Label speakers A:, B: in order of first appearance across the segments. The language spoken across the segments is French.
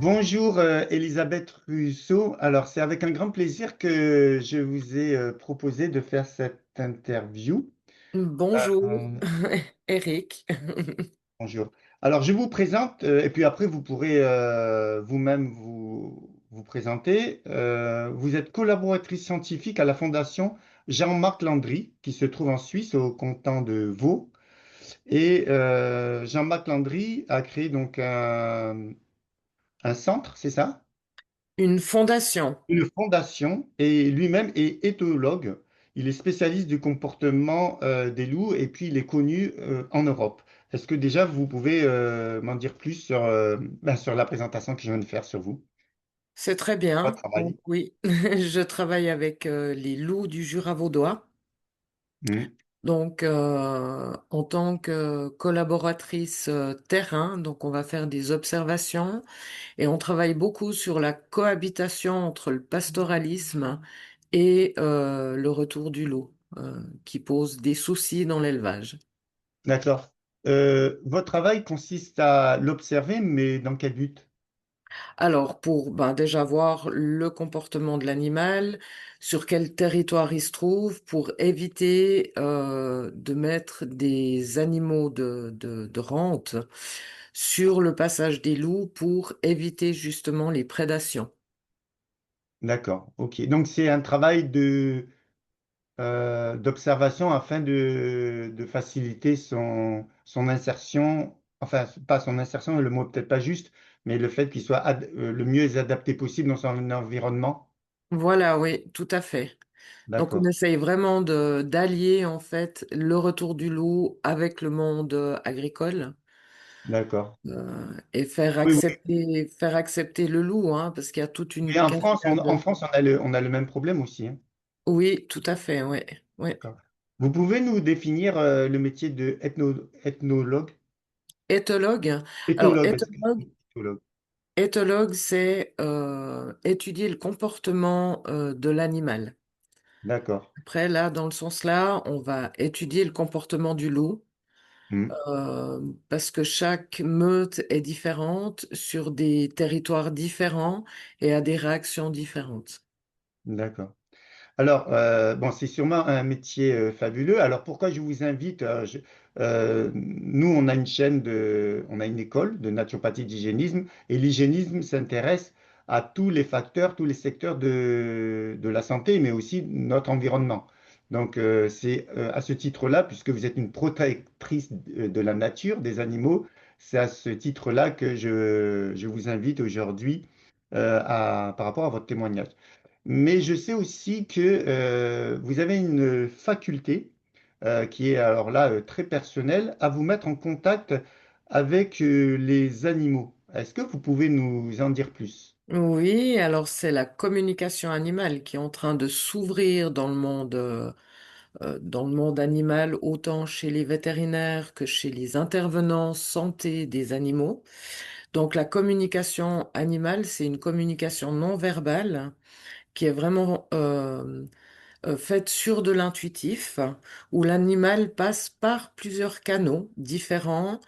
A: Bonjour Elisabeth Russo. Alors c'est avec un grand plaisir que je vous ai proposé de faire cette interview.
B: Bonjour,
A: Euh,
B: Eric.
A: Bonjour. Alors je vous présente et puis après vous pourrez vous-même vous présenter. Vous êtes collaboratrice scientifique à la Fondation Jean-Marc Landry qui se trouve en Suisse au canton de Vaud. Et Jean-Marc Landry a créé donc un centre, c'est ça?
B: Une fondation.
A: Une fondation et lui-même est éthologue. Il est spécialiste du comportement des loups et puis il est connu en Europe. Est-ce que déjà vous pouvez m'en dire plus sur, sur la présentation que je viens de faire sur vous,
B: C'est très
A: votre
B: bien. Donc
A: travail?
B: oui, je travaille avec les loups du Jura vaudois.
A: Hmm.
B: Donc en tant que collaboratrice terrain, donc on va faire des observations et on travaille beaucoup sur la cohabitation entre le pastoralisme et le retour du loup, qui pose des soucis dans l'élevage.
A: D'accord. Votre travail consiste à l'observer, mais dans quel but?
B: Alors, pour ben, déjà voir le comportement de l'animal, sur quel territoire il se trouve, pour éviter de mettre des animaux de rente sur le passage des loups pour éviter justement les prédations.
A: D'accord, ok. Donc c'est un travail d'observation afin de faciliter son insertion, enfin, pas son insertion, le mot est peut-être pas juste, mais le fait qu'il soit le mieux adapté possible dans son environnement.
B: Voilà, oui, tout à fait. Donc, on
A: D'accord,
B: essaye vraiment d'allier en fait le retour du loup avec le monde agricole.
A: d'accord.
B: Et
A: Oui, oui.
B: faire accepter le loup, hein, parce qu'il y a toute une
A: Mais en France, en
B: cascade.
A: France, on a le même problème aussi, hein.
B: Oui, tout à fait, oui. Oui.
A: D'accord. Vous pouvez nous définir le métier de ethnologue?
B: Éthologue. Alors,
A: Éthologue, excusez-moi, éthologue.
B: éthologue, c'est étudier le comportement de l'animal.
A: D'accord.
B: Après, là, dans le sens là, on va étudier le comportement du loup,
A: Hmm.
B: parce que chaque meute est différente sur des territoires différents et a des réactions différentes.
A: D'accord. Alors, bon, c'est sûrement un métier fabuleux. Alors, pourquoi je vous invite? Nous, on a une on a une école de naturopathie d'hygiénisme, et l'hygiénisme s'intéresse à tous les facteurs, tous les secteurs de la santé, mais aussi notre environnement. Donc, c'est à ce titre-là, puisque vous êtes une protectrice de la nature, des animaux, c'est à ce titre-là que je vous invite aujourd'hui par rapport à votre témoignage. Mais je sais aussi que vous avez une faculté qui est alors là très personnelle à vous mettre en contact avec les animaux. Est-ce que vous pouvez nous en dire plus?
B: Oui, alors c'est la communication animale qui est en train de s'ouvrir dans le monde animal, autant chez les vétérinaires que chez les intervenants santé des animaux. Donc la communication animale, c'est une communication non verbale qui est vraiment faite sur de l'intuitif, où l'animal passe par plusieurs canaux différents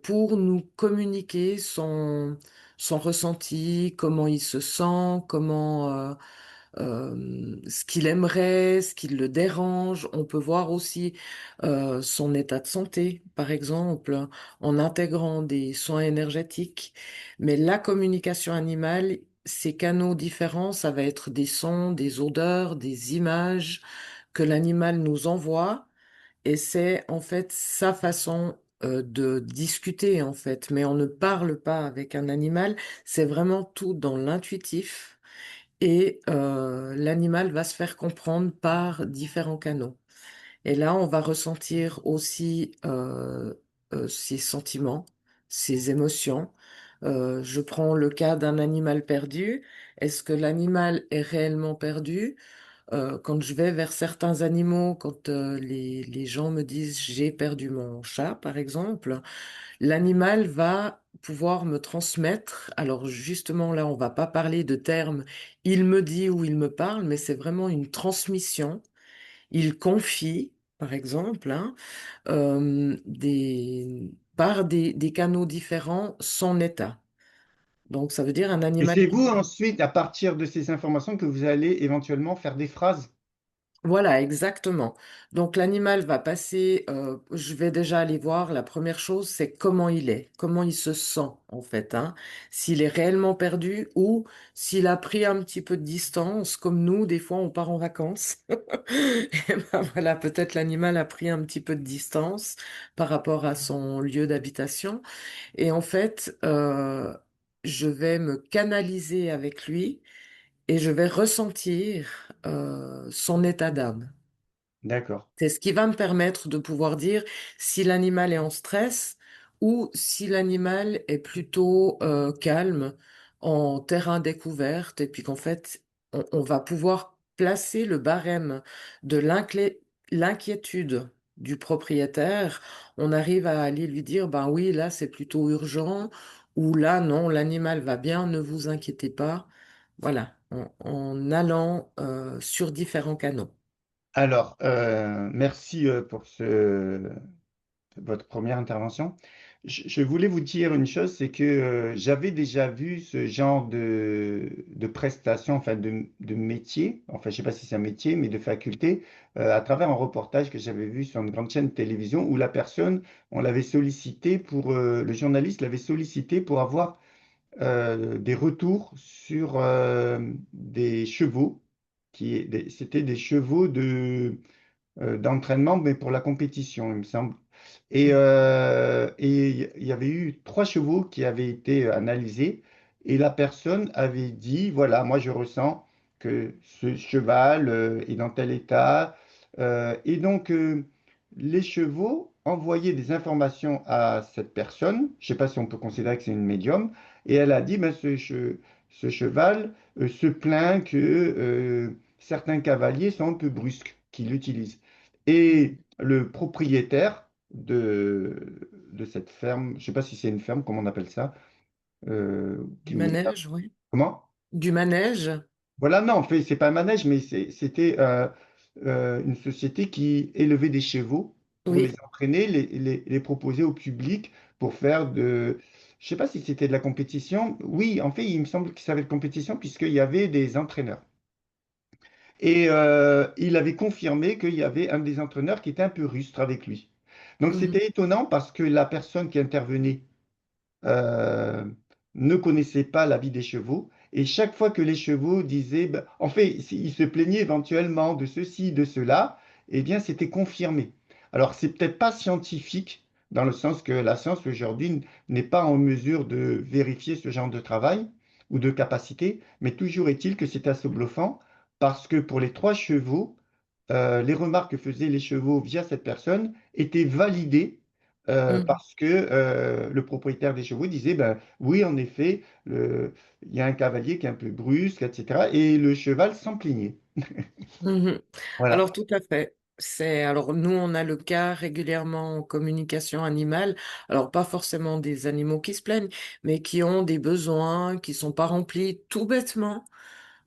B: pour nous communiquer son ressenti, comment il se sent, ce qu'il aimerait, ce qui le dérange. On peut voir aussi son état de santé, par exemple, en intégrant des soins énergétiques. Mais la communication animale, ces canaux différents, ça va être des sons, des odeurs, des images que l'animal nous envoie. Et c'est en fait sa façon de discuter, en fait. Mais on ne parle pas avec un animal, c'est vraiment tout dans l'intuitif et l'animal va se faire comprendre par différents canaux. Et là, on va ressentir aussi ses sentiments, ses émotions. Je prends le cas d'un animal perdu. Est-ce que l'animal est réellement perdu? Quand je vais vers certains animaux, quand les gens me disent j'ai perdu mon chat, par exemple, l'animal va pouvoir me transmettre. Alors justement, là, on va pas parler de termes il me dit ou il me parle, mais c'est vraiment une transmission. Il confie, par exemple, hein, par des canaux différents son état. Donc, ça veut dire un
A: Et
B: animal
A: c'est
B: qui...
A: vous ensuite, à partir de ces informations, que vous allez éventuellement faire des phrases.
B: Voilà, exactement. Donc l'animal va passer, je vais déjà aller voir, la première chose, c'est comment il est, comment il se sent en fait, hein. S'il est réellement perdu ou s'il a pris un petit peu de distance, comme nous, des fois on part en vacances. Et ben voilà, peut-être l'animal a pris un petit peu de distance par rapport à son lieu d'habitation. Et en fait, je vais me canaliser avec lui et je vais ressentir son état d'âme.
A: D'accord.
B: C'est ce qui va me permettre de pouvoir dire si l'animal est en stress ou si l'animal est plutôt calme, en terrain découverte, et puis qu'en fait, on va pouvoir placer le barème de l'inquiétude du propriétaire. On arrive à aller lui dire, ben oui, là, c'est plutôt urgent, ou là, non, l'animal va bien, ne vous inquiétez pas. Voilà, en allant sur différents canaux.
A: Alors, merci pour votre première intervention. Je voulais vous dire une chose, c'est que j'avais déjà vu ce genre de prestation, enfin de métier, enfin je ne sais pas si c'est un métier, mais de faculté, à travers un reportage que j'avais vu sur une grande chaîne de télévision où la personne, on l'avait sollicité pour, le journaliste l'avait sollicité pour avoir des retours sur des chevaux, c'était des chevaux d'entraînement, mais pour la compétition, il me semble. Et il y avait eu 3 chevaux qui avaient été analysés, et la personne avait dit, voilà, moi je ressens que ce cheval est dans tel état. Et donc, les chevaux envoyaient des informations à cette personne, je ne sais pas si on peut considérer que c'est une médium, et elle a dit, ben, ce cheval se plaint que certains cavaliers sont un peu brusques, qu'il utilise. Et le propriétaire de cette ferme, je ne sais pas si c'est une ferme, comment on appelle ça,
B: Du manège, oui.
A: comment?
B: Du manège,
A: Voilà, non, en fait, c'est pas un manège, mais c'était une société qui élevait des chevaux pour les
B: oui.
A: entraîner, les proposer au public pour faire je sais pas si c'était de la compétition. Oui, en fait, il me semble que ça avait de compétition puisqu'il y avait des entraîneurs. Et il avait confirmé qu'il y avait un des entraîneurs qui était un peu rustre avec lui. Donc
B: Mhm,
A: c'était étonnant parce que la personne qui intervenait euh, ne connaissait pas la vie des chevaux. Et chaque fois que les chevaux disaient, ben, en fait, ils se plaignaient éventuellement de ceci, de cela, eh bien c'était confirmé. Alors c'est peut-être pas scientifique dans le sens que la science aujourd'hui n'est pas en mesure de vérifier ce genre de travail ou de capacité, mais toujours est-il que c'est assez bluffant parce que pour les 3 chevaux, les remarques que faisaient les chevaux via cette personne étaient validées
B: mhm,
A: parce que le propriétaire des chevaux disait, ben, oui, en effet, il y a un cavalier qui est un peu brusque, etc. Et le cheval s'en plaignait.
B: mhm.
A: Voilà.
B: Alors, tout à fait. Alors, nous, on a le cas régulièrement en communication animale. Alors, pas forcément des animaux qui se plaignent, mais qui ont des besoins qui sont pas remplis tout bêtement.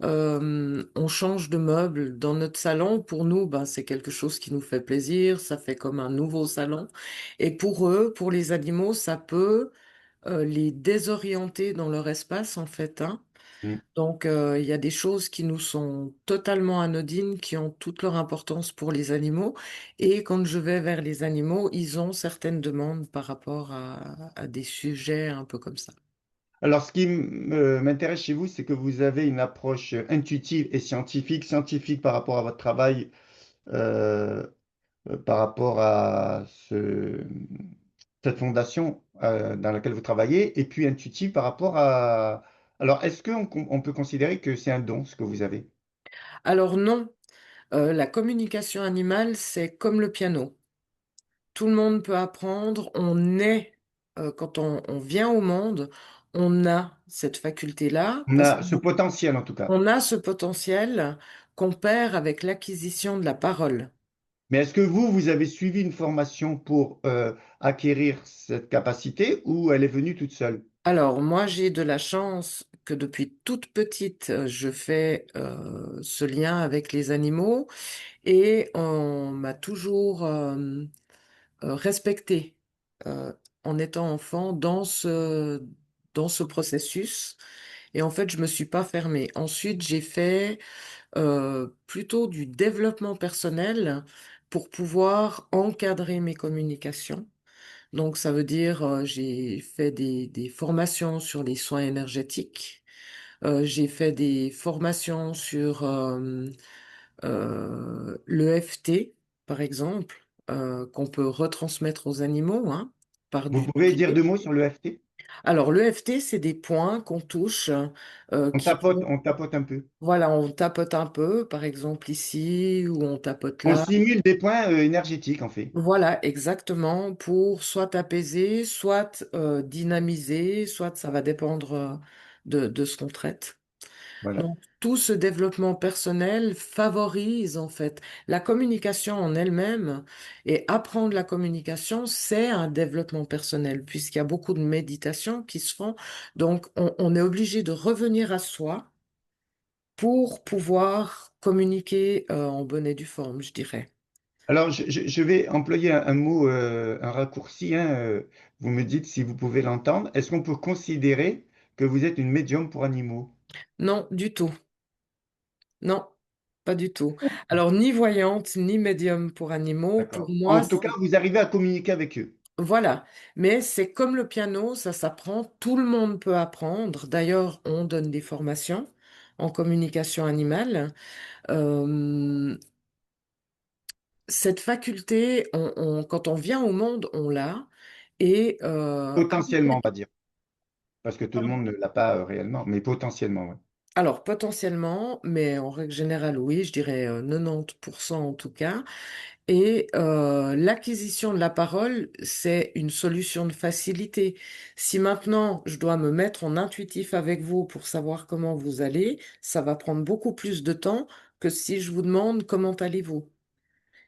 B: On change de meuble dans notre salon. Pour nous, ben, c'est quelque chose qui nous fait plaisir. Ça fait comme un nouveau salon. Et pour eux, pour les animaux, ça peut les désorienter dans leur espace, en fait, hein.
A: Mm.
B: Donc, il y a des choses qui nous sont totalement anodines, qui ont toute leur importance pour les animaux. Et quand je vais vers les animaux, ils ont certaines demandes par rapport à des sujets un peu comme ça.
A: Alors, ce qui m'intéresse chez vous, c'est que vous avez une approche intuitive et scientifique, scientifique par rapport à votre travail, euh, par rapport à cette fondation dans laquelle vous travaillez, et puis intuitive par rapport à... Alors, est-ce qu'on peut considérer que c'est un don, ce que vous avez?
B: Alors non, la communication animale, c'est comme le piano. Tout le monde peut apprendre. Quand on vient au monde, on a cette faculté-là
A: On
B: parce
A: a ce
B: qu'on
A: potentiel, en tout cas.
B: on a ce potentiel qu'on perd avec l'acquisition de la parole.
A: Mais est-ce que vous avez suivi une formation pour acquérir cette capacité ou elle est venue toute seule?
B: Alors, moi, j'ai de la chance que depuis toute petite, je fais ce lien avec les animaux et on m'a toujours respectée en étant enfant dans ce dans ce processus. Et en fait, je me suis pas fermée. Ensuite, j'ai fait plutôt du développement personnel pour pouvoir encadrer mes communications. Donc, ça veut dire, j'ai fait des formations sur les soins énergétiques. J'ai fait des formations sur l'EFT, par exemple, qu'on peut retransmettre aux animaux, hein, par
A: Vous
B: du
A: pouvez dire
B: toucher.
A: deux mots sur le FT?
B: Alors, l'EFT, c'est des points qu'on touche, qui vont,
A: On tapote un peu.
B: voilà, on tapote un peu, par exemple ici, ou on tapote
A: On
B: là.
A: simule des points énergétiques, en fait.
B: Voilà, exactement, pour soit apaiser, soit dynamiser, soit ça va dépendre de ce qu'on traite.
A: Voilà.
B: Donc, tout ce développement personnel favorise en fait la communication en elle-même et apprendre la communication, c'est un développement personnel puisqu'il y a beaucoup de méditations qui se font. Donc, on est obligé de revenir à soi pour pouvoir communiquer en bonne et due forme, je dirais.
A: Alors, je vais employer un mot, un raccourci, hein, vous me dites si vous pouvez l'entendre. Est-ce qu'on peut considérer que vous êtes une médium pour animaux?
B: Non, du tout. Non, pas du tout. Alors, ni voyante, ni médium pour animaux, pour
A: D'accord.
B: moi,
A: En tout cas, vous arrivez à communiquer avec eux.
B: voilà, mais c'est comme le piano, ça s'apprend, tout le monde peut apprendre. D'ailleurs, on donne des formations en communication animale. Euh, cette faculté, quand on vient au monde, on l'a. Et
A: Potentiellement, on va dire. Parce que tout le monde ne l'a pas réellement, mais potentiellement, oui.
B: alors potentiellement, mais en règle générale, oui, je dirais 90% en tout cas. Et l'acquisition de la parole, c'est une solution de facilité. Si maintenant je dois me mettre en intuitif avec vous pour savoir comment vous allez, ça va prendre beaucoup plus de temps que si je vous demande comment allez-vous.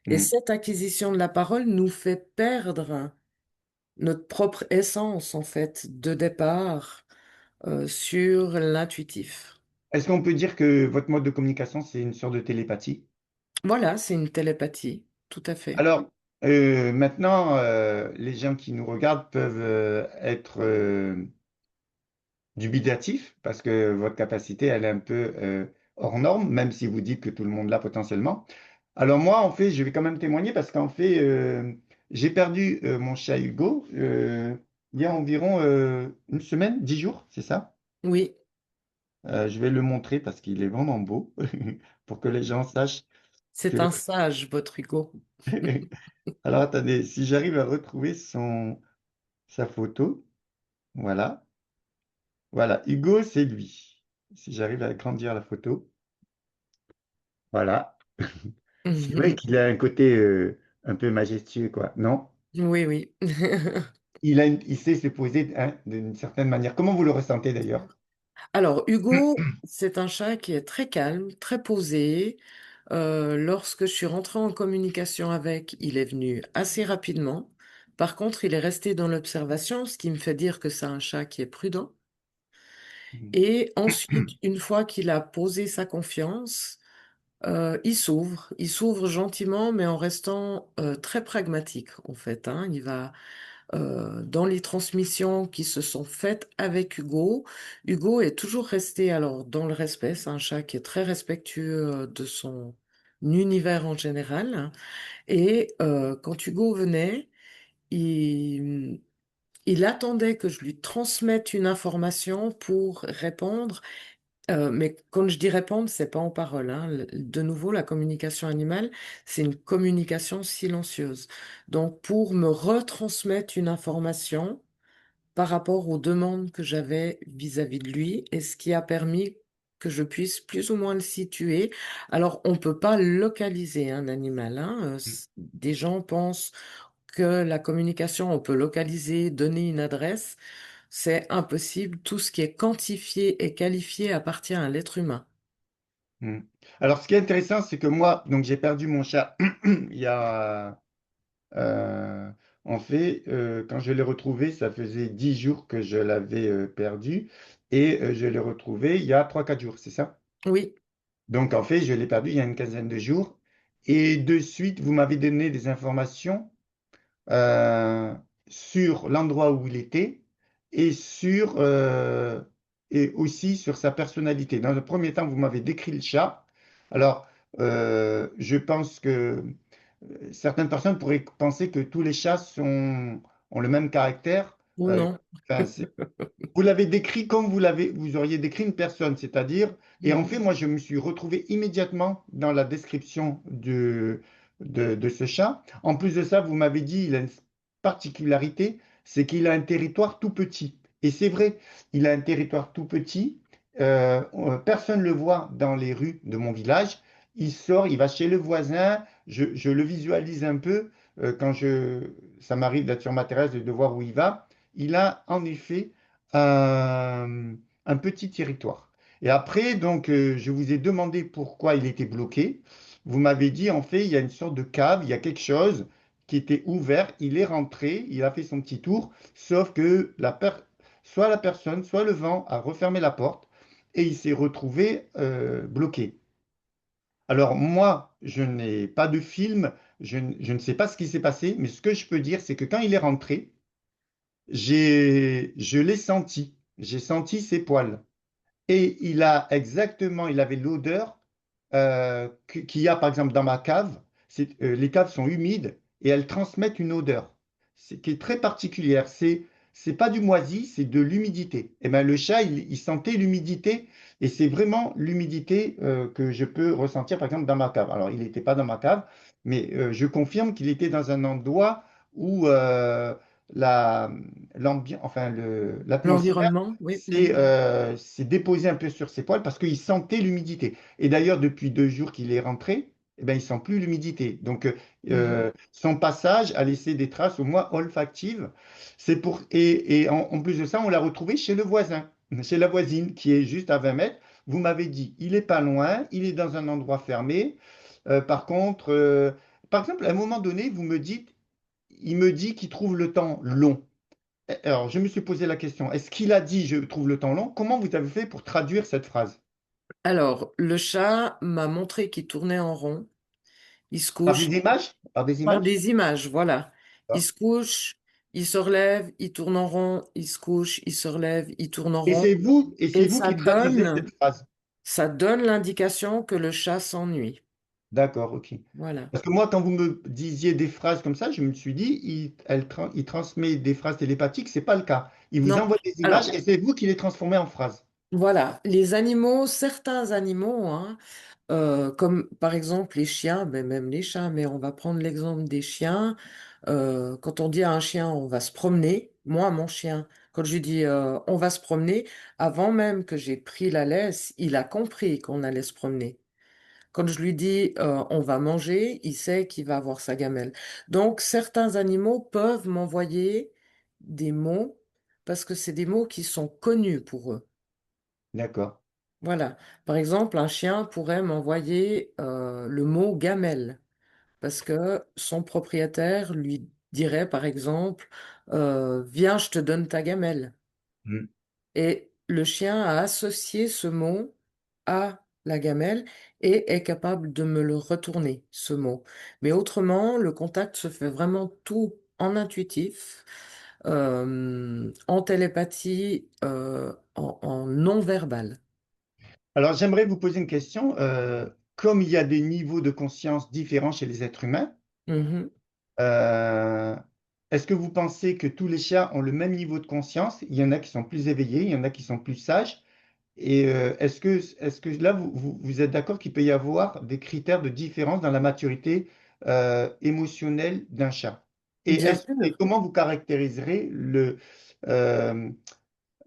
B: Et
A: Mm.
B: cette acquisition de la parole nous fait perdre notre propre essence, en fait, de départ sur l'intuitif.
A: Est-ce qu'on peut dire que votre mode de communication, c'est une sorte de télépathie?
B: Voilà, c'est une télépathie, tout à fait.
A: Alors, maintenant, les gens qui nous regardent peuvent être dubitatif parce que votre capacité, elle est un peu hors norme, même si vous dites que tout le monde l'a potentiellement. Alors moi, en fait, je vais quand même témoigner parce qu'en fait, j'ai perdu mon chat Hugo il y a environ une semaine, 10 jours, c'est ça?
B: Oui,
A: Je vais le montrer parce qu'il est vraiment beau pour que les gens sachent
B: c'est
A: que...
B: un sage, votre Hugo.
A: Alors attendez, si j'arrive à retrouver sa photo, voilà. Voilà, Hugo, c'est lui. Si j'arrive à agrandir la photo, voilà. C'est vrai qu'il a un côté un peu majestueux, quoi. Non?
B: Oui, oui.
A: Il sait se poser hein, d'une certaine manière. Comment vous le ressentez d'ailleurs?
B: Alors, Hugo, c'est un chat qui est très calme, très posé. Lorsque je suis rentrée en communication avec, il est venu assez rapidement. Par contre, il est resté dans l'observation, ce qui me fait dire que c'est un chat qui est prudent. Et ensuite, une fois qu'il a posé sa confiance, il s'ouvre. Il s'ouvre gentiment, mais en restant très pragmatique, en fait, hein. Il va dans les transmissions qui se sont faites avec Hugo. Hugo est toujours resté alors dans le respect. C'est un chat qui est très respectueux de son univers en général. Et quand Hugo venait, il attendait que je lui transmette une information pour répondre. Mais quand je dis répondre, c'est pas en parole, hein. De nouveau, la communication animale, c'est une communication silencieuse. Donc, pour me retransmettre une information, par rapport aux demandes que j'avais vis-à-vis de lui et ce qui a permis que je puisse plus ou moins le situer. Alors, on ne peut pas localiser un animal, hein. Des gens pensent que la communication, on peut localiser, donner une adresse. C'est impossible. Tout ce qui est quantifié et qualifié appartient à l'être humain.
A: Hmm. Alors, ce qui est intéressant, c'est que moi, donc j'ai perdu mon chat il y a, en fait, quand je l'ai retrouvé, ça faisait 10 jours que je l'avais perdu et je l'ai retrouvé il y a 3 4 jours, c'est ça?
B: Oui,
A: Donc, en fait, je l'ai perdu il y a une quinzaine de jours et de suite, vous m'avez donné des informations euh, sur l'endroit où il était et et aussi sur sa personnalité. Dans le premier temps, vous m'avez décrit le chat. Alors, je pense que certaines personnes pourraient penser que tous les chats ont le même caractère.
B: Ou
A: Euh,
B: non?
A: enfin, vous l'avez décrit comme vous auriez décrit une personne, c'est-à-dire, et en fait,
B: Mhm.
A: moi, je me suis retrouvé immédiatement dans la description de ce chat. En plus de ça, vous m'avez dit, il a une particularité, c'est qu'il a un territoire tout petit. Et c'est vrai, il a un territoire tout petit. Personne ne le voit dans les rues de mon village. Il sort, il va chez le voisin. Je le visualise un peu ça m'arrive d'être sur ma terrasse et de voir où il va. Il a en effet un petit territoire. Et après, donc, je vous ai demandé pourquoi il était bloqué. Vous m'avez dit, en fait, il y a une sorte de cave, il y a quelque chose qui était ouvert. Il est rentré, il a fait son petit tour, sauf que soit la personne, soit le vent a refermé la porte et il s'est retrouvé bloqué. Alors moi, je n'ai pas de film, je ne sais pas ce qui s'est passé, mais ce que je peux dire, c'est que quand il est rentré, je l'ai senti. J'ai senti ses poils. Et il avait l'odeur qu'il y a par exemple dans ma cave. Les caves sont humides et elles transmettent une odeur qui est très particulière. C'est pas du moisi, c'est de l'humidité. Et ben le chat, il sentait l'humidité et c'est vraiment l'humidité que je peux ressentir par exemple dans ma cave. Alors il n'était pas dans ma cave, mais je confirme qu'il était dans un endroit où la, l'atmosphère
B: L'environnement, oui. Mhm.
A: s'est déposé un peu sur ses poils parce qu'il sentait l'humidité. Et d'ailleurs, depuis 2 jours qu'il est rentré, eh ben, il sent plus l'humidité. Donc,
B: Mhm.
A: son passage a laissé des traces au moins olfactives. Et en plus de ça, on l'a retrouvé chez le voisin, chez la voisine qui est juste à 20 mètres. Vous m'avez dit, il est pas loin, il est dans un endroit fermé. Par contre, par exemple, à un moment donné, il me dit qu'il trouve le temps long. Alors, je me suis posé la question, est-ce qu'il a dit je trouve le temps long? Comment vous avez fait pour traduire cette phrase?
B: Alors, le chat m'a montré qu'il tournait en rond. Il se
A: Par
B: couche
A: des images? Par des
B: par
A: images?
B: des images, voilà. Il
A: D'accord.
B: se couche, il se relève, il tourne en rond, il se couche, il se relève, il tourne en rond.
A: Et c'est
B: Et
A: vous qui traduisez cette phrase.
B: ça donne l'indication que le chat s'ennuie.
A: D'accord, ok.
B: Voilà.
A: Parce que moi, quand vous me disiez des phrases comme ça, je me suis dit, il transmet des phrases télépathiques, c'est pas le cas. Il vous
B: Non.
A: envoie des images
B: Alors,
A: et c'est vous qui les transformez en phrases.
B: voilà. Les animaux, certains animaux, hein, comme par exemple les chiens, mais même les chats, mais on va prendre l'exemple des chiens. Quand on dit à un chien on va se promener, moi, mon chien, quand je lui dis on va se promener, avant même que j'ai pris la laisse, il a compris qu'on allait se promener. Quand je lui dis on va manger, il sait qu'il va avoir sa gamelle. Donc certains animaux peuvent m'envoyer des mots parce que c'est des mots qui sont connus pour eux.
A: D'accord.
B: Voilà. Par exemple, un chien pourrait m'envoyer le mot gamelle parce que son propriétaire lui dirait, par exemple, viens, je te donne ta gamelle.
A: Hmm.
B: Et le chien a associé ce mot à la gamelle et est capable de me le retourner, ce mot. Mais autrement, le contact se fait vraiment tout en intuitif, en télépathie, en non-verbal.
A: Alors, j'aimerais vous poser une question. Comme il y a des niveaux de conscience différents chez les êtres humains,
B: Mhm.
A: Euh, est-ce que vous pensez que tous les chats ont le même niveau de conscience? Il y en a qui sont plus éveillés, il y en a qui sont plus sages. Et est-ce que là, vous êtes d'accord qu'il peut y avoir des critères de différence dans la maturité émotionnelle d'un chat?
B: Bien
A: Et
B: sûr.
A: comment vous caractériserez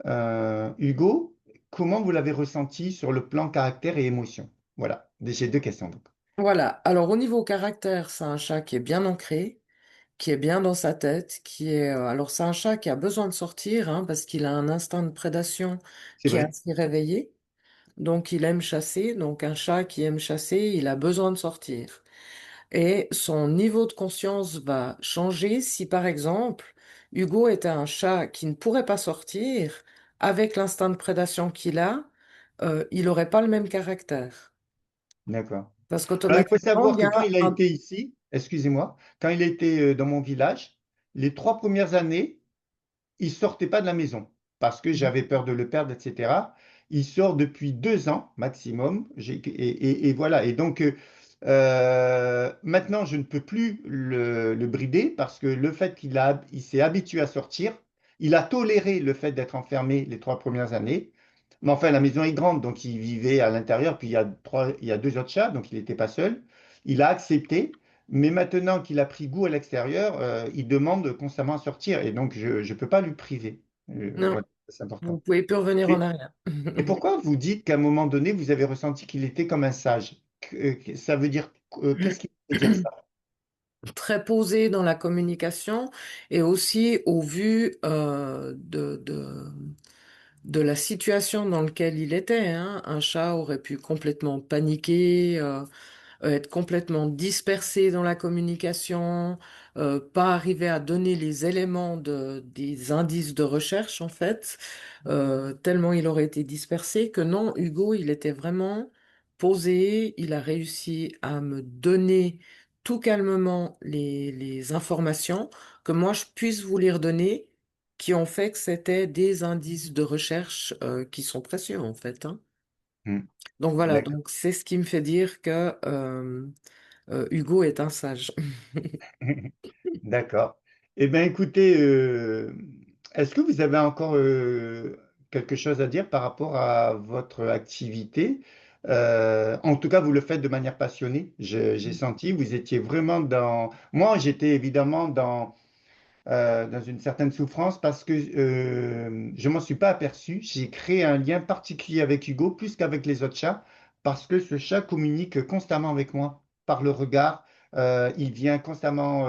A: euh, Hugo? Comment vous l'avez ressenti sur le plan caractère et émotion? Voilà, j'ai 2 questions donc.
B: Voilà. Alors, au niveau caractère, c'est un chat qui est bien ancré, qui est bien dans sa tête, qui est... alors, c'est un chat qui a besoin de sortir, hein, parce qu'il a un instinct de prédation
A: C'est
B: qui est
A: vrai.
B: assez réveillé. Donc, il aime chasser. Donc, un chat qui aime chasser, il a besoin de sortir. Et son niveau de conscience va changer si, par exemple, Hugo était un chat qui ne pourrait pas sortir. Avec l'instinct de prédation qu'il a, il n'aurait pas le même caractère.
A: D'accord.
B: Parce
A: Alors, il faut
B: qu'automatiquement,
A: savoir
B: il y
A: que quand
B: a
A: il a
B: un...
A: été ici, excusez-moi, quand il était dans mon village, les 3 premières années, il sortait pas de la maison. parce que j'avais peur de le perdre, etc. Il sort depuis 2 ans maximum. Et voilà. Et donc, maintenant, je ne peux plus le brider parce que le fait il s'est habitué à sortir, il a toléré le fait d'être enfermé les 3 premières années. Mais enfin, la maison est grande, donc il vivait à l'intérieur, puis il y a 2 autres chats, donc il n'était pas seul. Il a accepté, mais maintenant qu'il a pris goût à l'extérieur, il demande constamment à sortir, et donc je ne peux pas lui priver.
B: Non,
A: Voilà, c'est
B: vous
A: important.
B: pouvez plus revenir en
A: Et,
B: arrière.
A: et pourquoi vous dites qu'à un moment donné, vous avez ressenti qu'il était comme un sage? Ça veut dire, qu'est-ce qui veut dire ça?
B: Très posé dans la communication et aussi au vu de la situation dans laquelle il était, hein. Un chat aurait pu complètement paniquer, être complètement dispersé dans la communication, pas arriver à donner les éléments des indices de recherche en fait, tellement il aurait été dispersé que non, Hugo, il était vraiment posé, il a réussi à me donner tout calmement les informations que moi je puisse vous les redonner, qui ont fait que c'était des indices de recherche qui sont précieux en fait, hein.
A: Hmm,
B: Donc voilà,
A: d'accord.
B: donc c'est ce qui me fait dire que Hugo est un sage.
A: D'accord. Eh bien, écoutez, est-ce que vous avez encore quelque chose à dire par rapport à votre activité? En tout cas, vous le faites de manière passionnée. J'ai senti, vous étiez vraiment dans... Moi, j'étais évidemment dans une certaine souffrance parce que je m'en suis pas aperçu. J'ai créé un lien particulier avec Hugo, plus qu'avec les autres chats, parce que ce chat communique constamment avec moi par le regard. Il vient constamment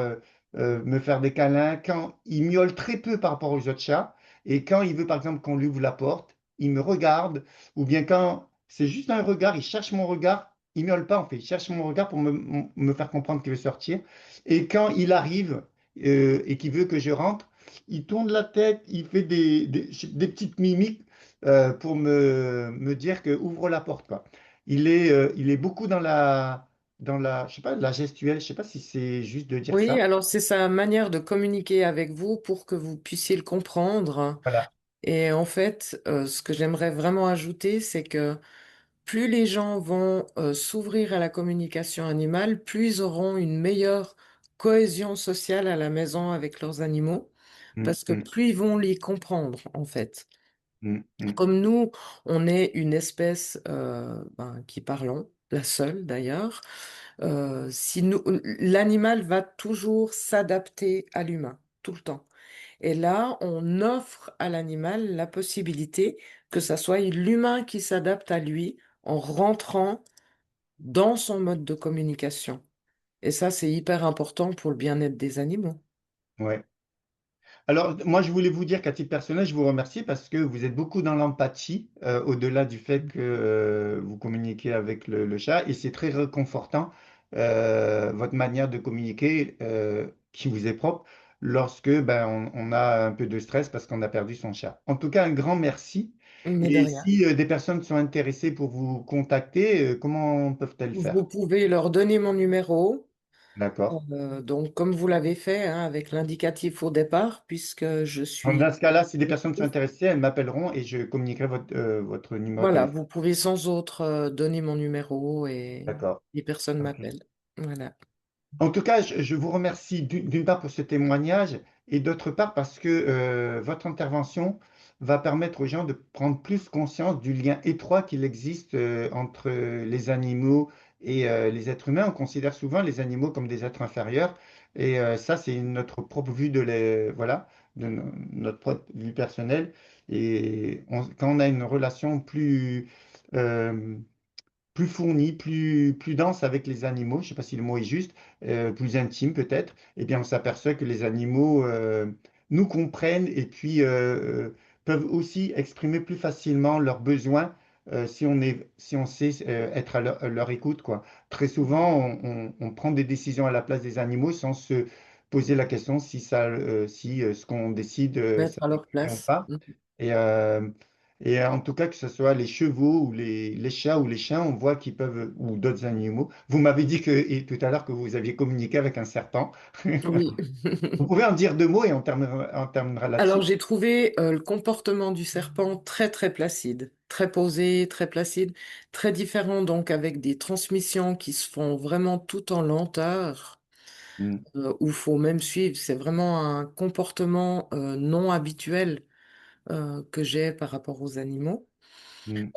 A: me faire des câlins. Quand il miaule très peu par rapport aux autres chats, et quand il veut par exemple qu'on lui ouvre la porte, il me regarde, ou bien quand c'est juste un regard, il cherche mon regard. Il miaule pas en fait, il cherche mon regard pour me faire comprendre qu'il veut sortir. Et quand il arrive, et qui veut que je rentre, il tourne la tête, il fait des petites mimiques pour me dire que ouvre la porte, quoi. Il est beaucoup je sais pas, la gestuelle, je sais pas si c'est juste de dire
B: Oui,
A: ça.
B: alors c'est sa manière de communiquer avec vous pour que vous puissiez le comprendre.
A: Voilà.
B: Et en fait, ce que j'aimerais vraiment ajouter, c'est que plus les gens vont s'ouvrir à la communication animale, plus ils auront une meilleure cohésion sociale à la maison avec leurs animaux,
A: Mm,
B: parce que
A: mm,
B: plus ils vont les comprendre, en fait.
A: mm, mm.
B: Comme nous, on est une espèce qui parlons, la seule d'ailleurs, si nous, l'animal va toujours s'adapter à l'humain, tout le temps. Et là, on offre à l'animal la possibilité que ça soit l'humain qui s'adapte à lui en rentrant dans son mode de communication. Et ça, c'est hyper important pour le bien-être des animaux.
A: Ouais. Alors, moi, je voulais vous dire qu'à titre personnel, je vous remercie parce que vous êtes beaucoup dans l'empathie, au-delà du fait que vous communiquez avec le chat, et c'est très réconfortant, votre manière de communiquer, qui vous est propre, lorsque ben, on a un peu de stress parce qu'on a perdu son chat. En tout cas, un grand merci.
B: Mais de
A: Et
B: rien.
A: si des personnes sont intéressées pour vous contacter, comment peuvent-elles
B: Vous
A: faire?
B: pouvez leur donner mon numéro.
A: D'accord.
B: Donc, comme vous l'avez fait, hein, avec l'indicatif au départ, puisque je
A: Dans
B: suis...
A: ce cas-là, si des personnes sont intéressées, elles m'appelleront et je communiquerai votre numéro de
B: Voilà,
A: téléphone.
B: vous pouvez sans autre donner mon numéro et
A: D'accord.
B: les personnes
A: Ok.
B: m'appellent. Voilà.
A: En tout cas, je vous remercie d'une part pour ce témoignage et d'autre part parce que votre intervention va permettre aux gens de prendre plus conscience du lien étroit qu'il existe entre les animaux et les êtres humains. On considère souvent les animaux comme des êtres inférieurs, et ça, c'est notre propre vue voilà, notre propre vue personnelle. Et quand on a une relation euh, plus fournie, plus dense avec les animaux, je ne sais pas si le mot est juste, plus intime peut-être, eh bien on s'aperçoit que les animaux nous comprennent, et puis peuvent aussi exprimer plus facilement leurs besoins, si on sait être à leur écoute, quoi. Très souvent, on prend des décisions à la place des animaux sans se poser la question si ce qu'on décide,
B: Mettre
A: ça
B: à
A: les
B: leur
A: convient ou
B: place.
A: pas.
B: Mm.
A: Et Et en tout cas, que ce soit les chevaux ou les chats ou les chiens, on voit qu'ils peuvent, ou d'autres animaux. Vous m'avez dit que, et tout à l'heure que vous aviez communiqué avec un serpent.
B: Oui.
A: Vous pouvez en dire deux mots et on terminera
B: Alors,
A: là-dessus.
B: j'ai trouvé le comportement du serpent très, très placide, très posé, très placide, très différent, donc avec des transmissions qui se font vraiment tout en lenteur,
A: Mm,
B: où il faut même suivre. C'est vraiment un comportement non habituel que j'ai par rapport aux animaux.
A: mm,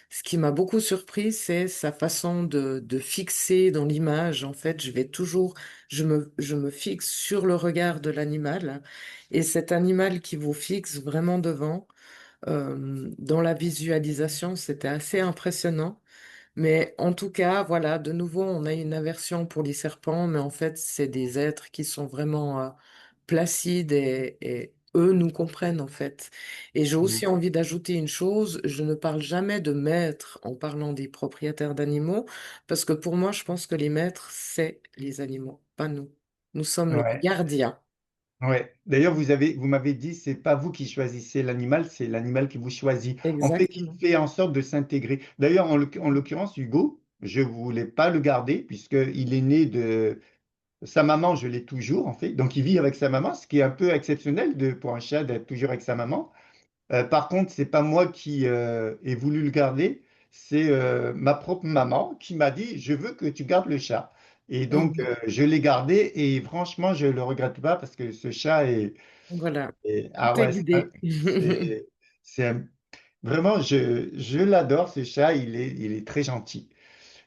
B: Ce qui m'a beaucoup surpris, c'est sa façon de fixer dans l'image. En fait, je me fixe sur le regard de l'animal et cet animal qui vous fixe vraiment devant, dans la visualisation, c'était assez impressionnant. Mais en tout cas, voilà, de nouveau, on a une aversion pour les serpents, mais en fait, c'est des êtres qui sont vraiment placides et eux nous comprennent en fait. Et j'ai
A: mm.
B: aussi envie d'ajouter une chose, je ne parle jamais de maîtres en parlant des propriétaires d'animaux, parce que pour moi, je pense que les maîtres, c'est les animaux, pas nous. Nous sommes leurs
A: Ouais,
B: gardiens.
A: ouais. D'ailleurs, vous m'avez dit, c'est pas vous qui choisissez l'animal, c'est l'animal qui vous choisit. En fait, qui
B: Exactement.
A: fait en sorte de s'intégrer. D'ailleurs, en l'occurrence, Hugo, je voulais pas le garder puisqu'il est né de sa maman, je l'ai toujours, en fait. Donc, il vit avec sa maman, ce qui est un peu exceptionnel pour un chat d'être toujours avec sa maman. Par contre, c'est pas moi qui ai voulu le garder, c'est ma propre maman qui m'a dit, je veux que tu gardes le chat. Et donc,
B: Mhm.
A: je l'ai gardé et franchement, je le regrette pas parce que ce chat
B: Voilà,
A: ah
B: tout est
A: ouais,
B: guidé.
A: c'est vraiment, je l'adore, ce chat, il est très gentil.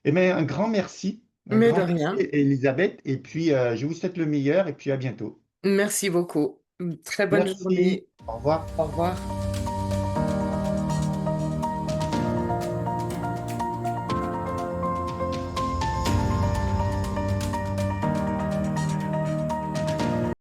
A: Eh bien, un
B: Mais de
A: grand merci,
B: rien.
A: Elisabeth, et puis je vous souhaite le meilleur et puis à bientôt.
B: Merci beaucoup. Très bonne
A: Merci,
B: journée.
A: au revoir.
B: Au revoir.